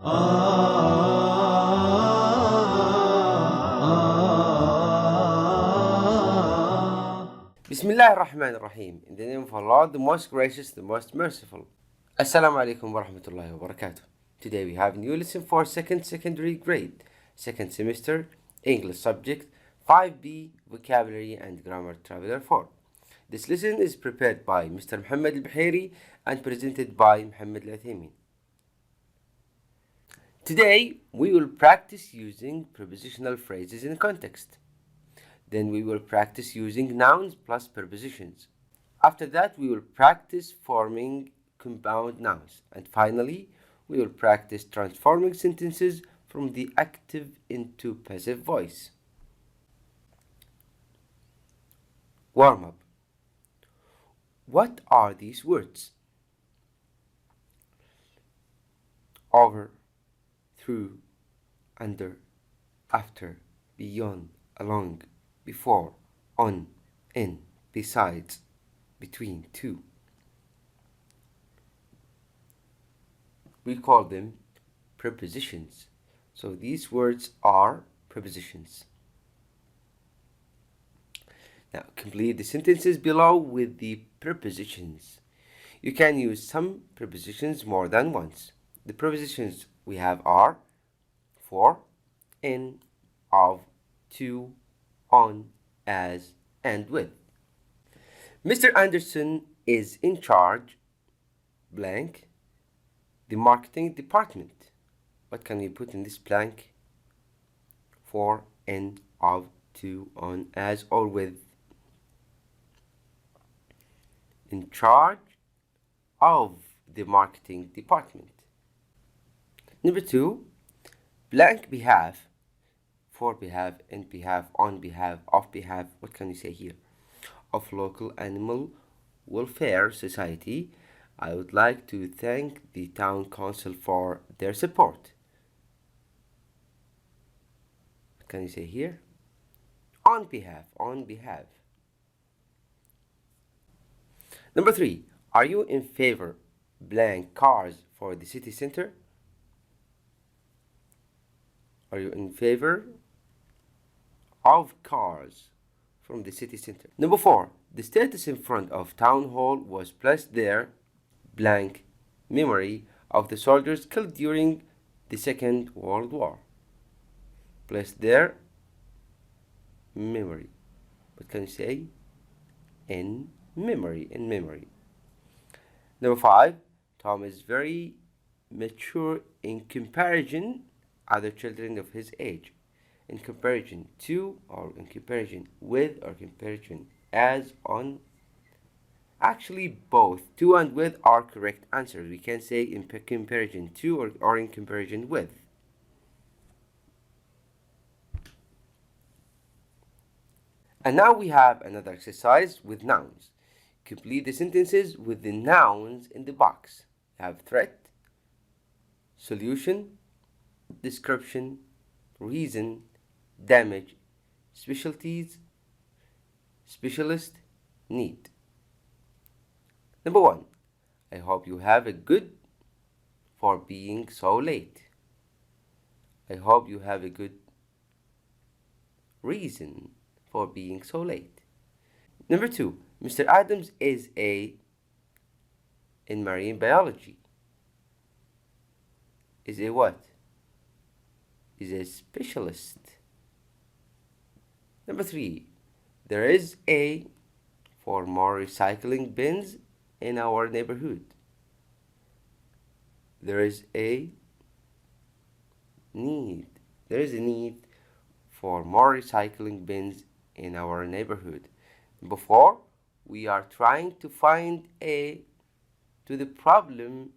Bismillah ar-Rahman ar-Rahim. In the name of Allah, the most gracious, the most merciful. Assalamu alaikum wa rahmatullahi wa barakatuh. Today we have a new lesson for second secondary grade, second semester, English subject, 5B, vocabulary and grammar traveler 4. This lesson is prepared by Mr. Muhammad al-Bahiri and presented by Muhammad al-Athaymin. Today we will practice using prepositional phrases in context. Then we will practice using nouns plus prepositions. After that, we will practice forming compound nouns. And finally, we will practice transforming sentences from the active into passive voice. Warm up. What are these words? Over, through, under, after, beyond, along, before, on, in, besides, between, to. We call them prepositions. So these words are prepositions. Now complete the sentences below with the prepositions. You can use some prepositions more than once. The prepositions we have are for, in, of, to, on, as, and with. Mr. Anderson is in charge, blank, the marketing department. What can we put in this blank? For, in, of, to, on, as, or with. In charge of the marketing department. Number 2, blank behalf, for behalf, in behalf, on behalf, of behalf, what can you say here? Of local animal welfare society. I would like to thank the town council for their support. What can you say here? On behalf, on behalf. Number 3, are you in favor blank cars for the city center? Are you in favor of cars from the city center? Number 4, the status in front of town hall was placed there, blank, memory of the soldiers killed during the Second World War. Placed there, memory. What can you say? In memory, in memory. Number 5, Tom is very mature in comparison other children of his age. In comparison to, or in comparison with, or comparison as, on. Actually, both to and with are correct answers. We can say in comparison to or in comparison with. And now we have another exercise with nouns. Complete the sentences with the nouns in the box. You have threat, solution, description, reason, damage, specialties, specialist, need. Number 1, I hope you have a good for being so late. I hope you have a good reason for being so late. Number 2, Mr. Adams is in marine biology. Is a what? Is a specialist. Number 3, there is a for more recycling bins in our neighborhood. There is a need. There is a need for more recycling bins in our neighborhood. Number 4, we are trying to find a to the problem,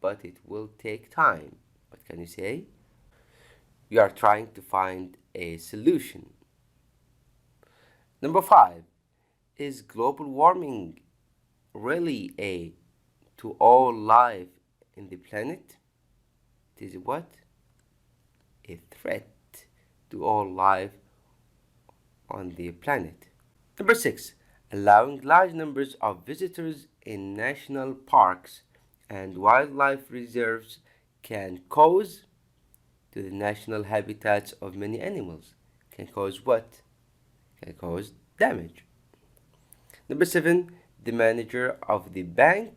but it will take time. What can you say? We are trying to find a solution. Number 5, is global warming really a to all life in the planet? It is what? A threat to all life on the planet. Number 6, allowing large numbers of visitors in national parks and wildlife reserves can cause to the natural habitats of many animals. Can cause what? Can cause damage. Number 7, the manager of the bank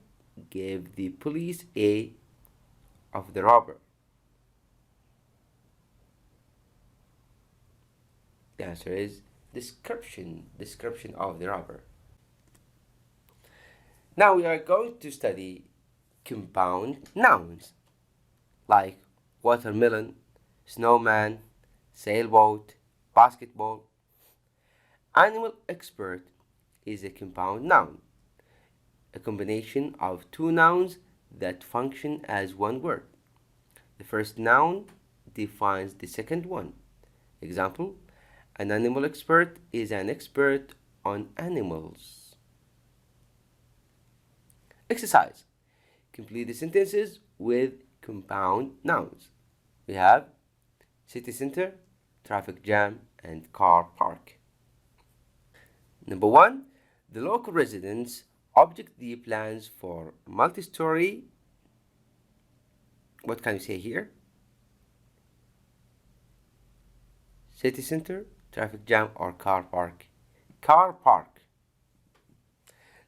gave the police a of the robber. The answer is description of the robber. Now we are going to study compound nouns like watermelon, snowman, sailboat, basketball. Animal expert is a compound noun, a combination of two nouns that function as one word. The first noun defines the second one. Example, an animal expert is an expert on animals. Exercise. Complete the sentences with compound nouns. We have city center, traffic jam, and car park. Number 1, the local residents object the plans for multi-story. What can you say here? City center, traffic jam, or car park? Car park.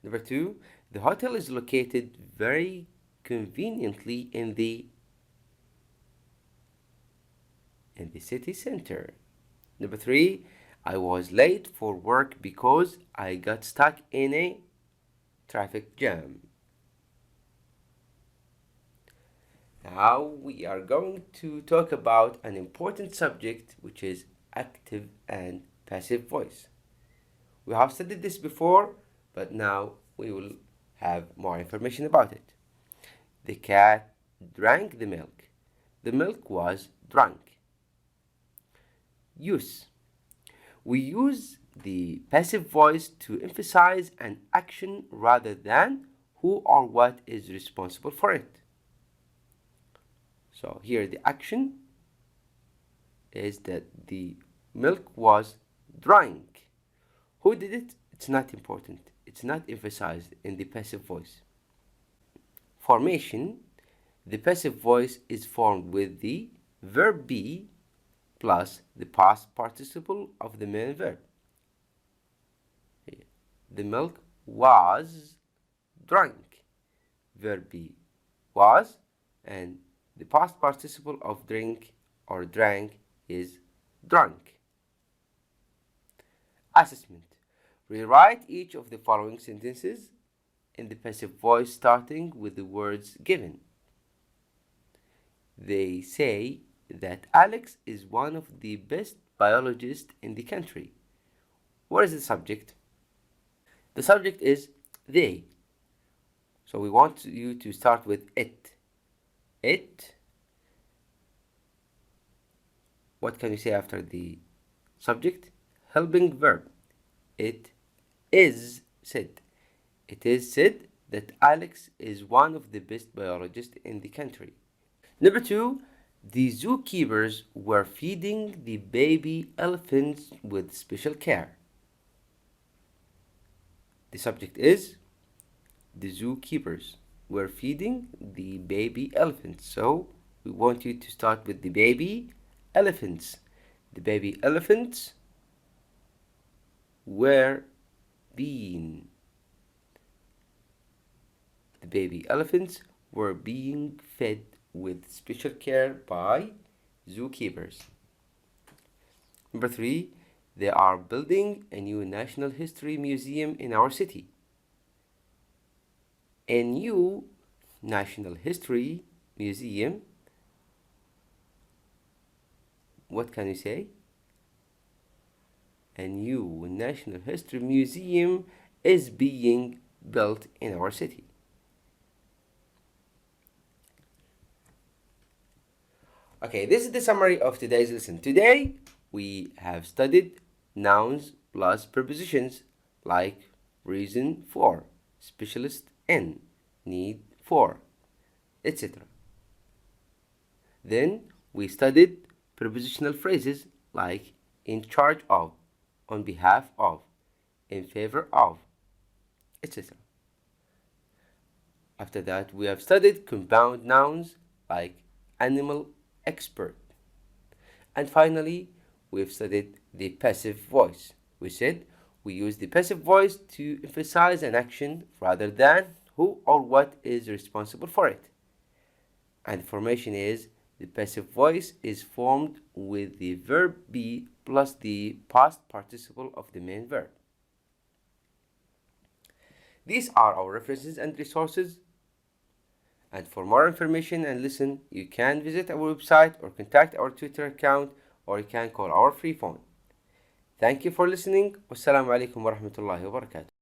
Number 2, the hotel is located very conveniently in the city center. Number 3, I was late for work because I got stuck in a traffic jam. Now we are going to talk about an important subject, which is active and passive voice. We have studied this before, but now we will have more information about it. The cat drank the milk. The milk was drunk. Use. We use the passive voice to emphasize an action rather than who or what is responsible for it. So here the action is that the milk was drunk. Who did it? It's not important. It's not emphasized in the passive voice. Formation. The passive voice is formed with the verb be plus the past participle of the main verb. The milk was drunk. Verb be was, and the past participle of drink or drank is drunk. Assessment. Rewrite each of the following sentences in the passive voice starting with the words given. They say that Alex is one of the best biologists in the country. What is the subject? The subject is they. So we want you to start with it. It. What can you say after the subject? Helping verb. It is said. It is said that Alex is one of the best biologists in the country. Number 2, the zookeepers were feeding the baby elephants with special care. The subject is the zookeepers were feeding the baby elephants. So we want you to start with the baby elephants. The baby elephants were being. The baby elephants were being fed with special care by zookeepers. Number 3, they are building a new National History Museum in our city. A new National History Museum. What can you say? A new National History Museum is being built in our city. Okay, this is the summary of today's lesson. Today, we have studied nouns plus prepositions like reason for, specialist in, need for, etc. Then, we studied prepositional phrases like in charge of, on behalf of, in favor of, etc. After that, we have studied compound nouns like animal expert. And finally, we've studied the passive voice. We said we use the passive voice to emphasize an action rather than who or what is responsible for it. And the formation is the passive voice is formed with the verb be plus the past participle of the main verb. These are our references and resources. And for more information and listen, you can visit our website or contact our Twitter account, or you can call our free phone. Thank you for listening. Wassalamu alaikum wa rahmatullahi wa barakatuh.